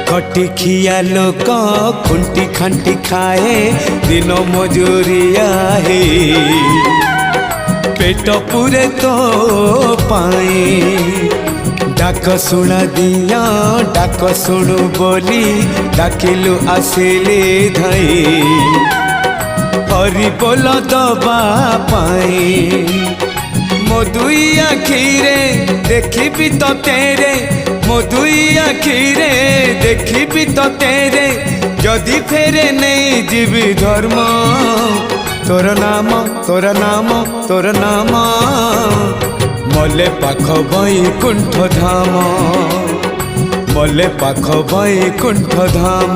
खटी खिया लोक खुंटी खांटी खाए दिन मजूरिया है पेट पूरे तो पाए डाक शुणा दिया डाक शुणु बोली डाकिलु आसिले धाई हरि बोल दबा पाए मो दुई आखिरे देखी तो तेरे मो दुई आखिरे देखी तो तेरे जदि फेरे नहीं जीवी धर्म तोर नाम तोर नाम तोर नाम मले पाख बैकुंठ धाम मले पाख बैकुंठ धाम।